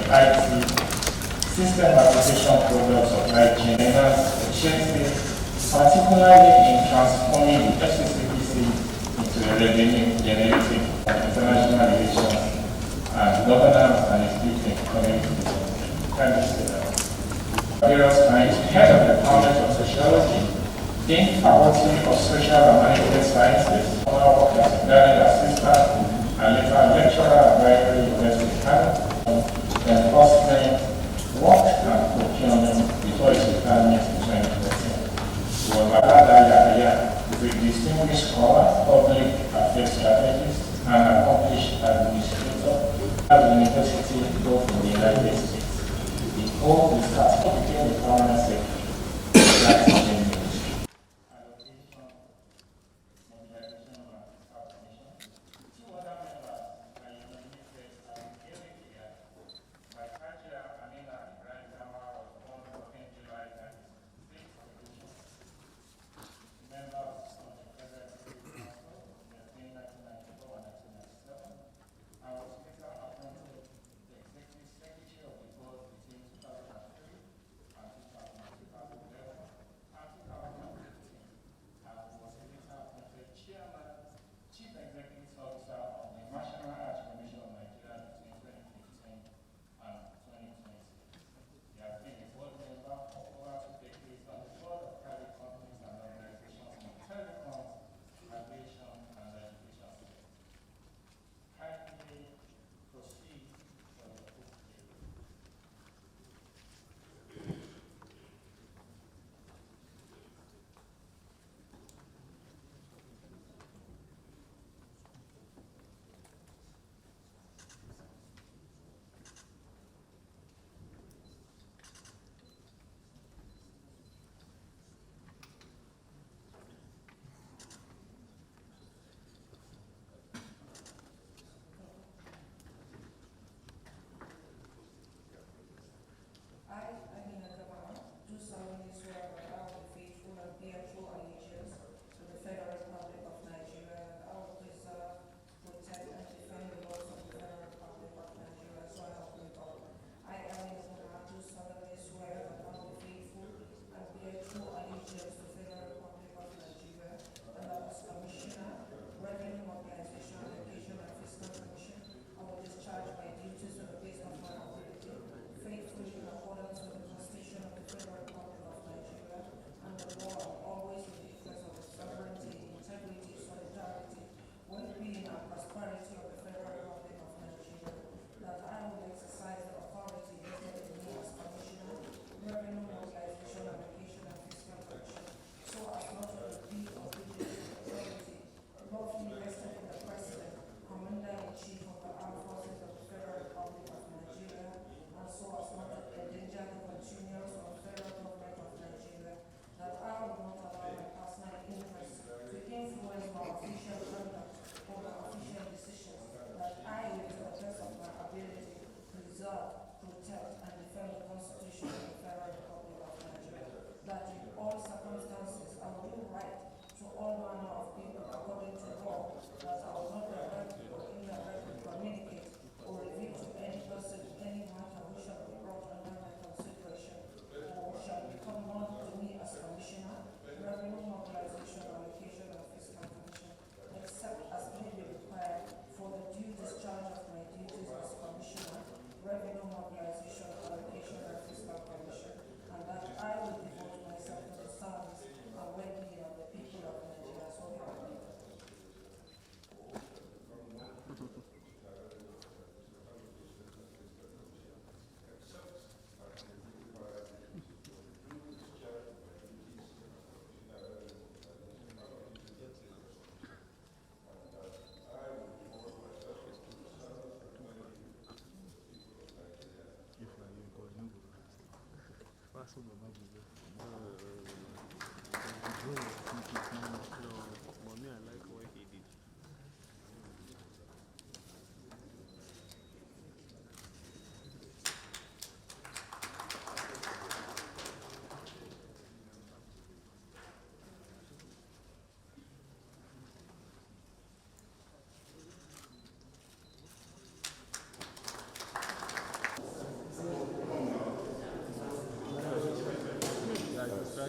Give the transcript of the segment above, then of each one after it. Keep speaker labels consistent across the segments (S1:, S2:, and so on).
S1: IT, system application products of Nigeria's objectives, particularly in transforming the FCCPC into a revenue-generating international relations and governance and speaking economic various kinds, head of the Department of Sociology, Dean Faculty of Social and Management Sciences, former work as a graduate assistant, and later lecturer at Bayero University of Kano, enforcement, work and procurement before his retirement in 2014. He was Balada Yahya, is a distinguished scholar, public affairs strategist, and accomplished administrator at the University both in the United States. He holds the certificate in the permanent secretary.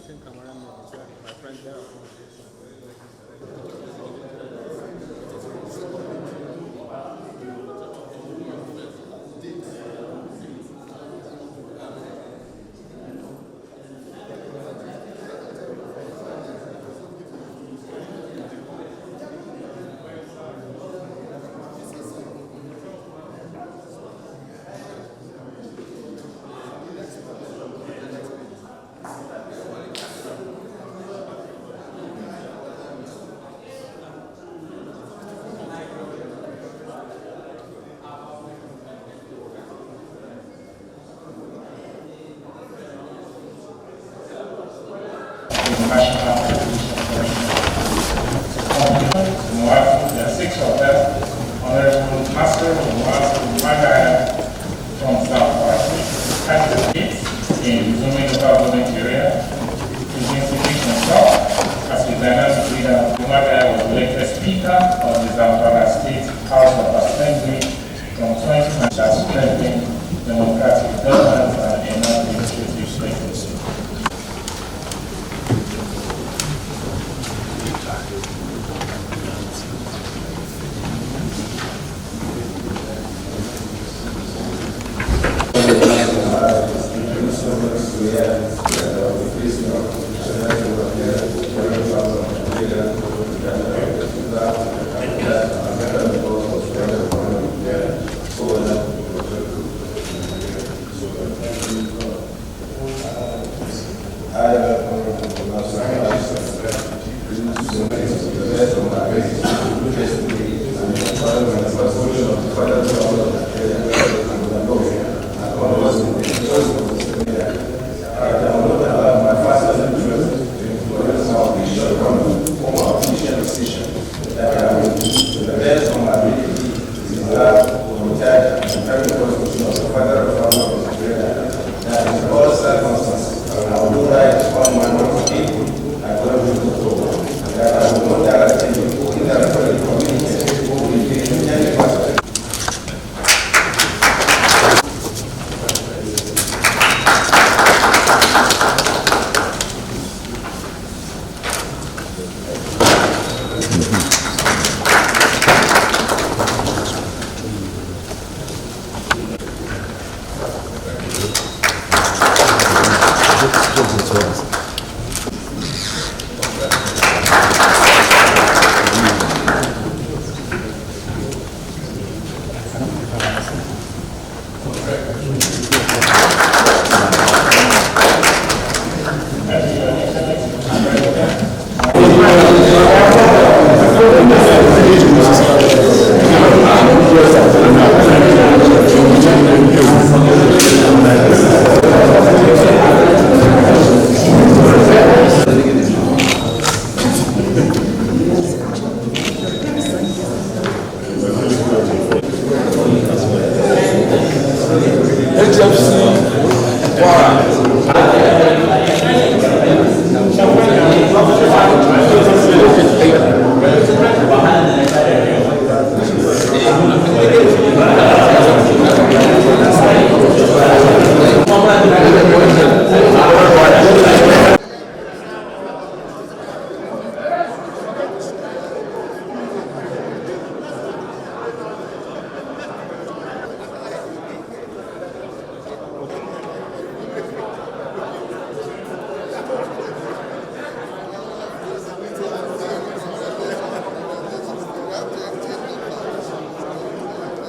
S2: think I'm around my friend there.
S1: National there are 6 of them. Honorable Master Prof.Mgbeke from South candidates in resuming local government area. His institution himself, as a dynamic leader, Prof.Mgbeke was elected Speaker of the Zamfara State House of Assembly from 2019 as strengthening democratic governance and administrative status.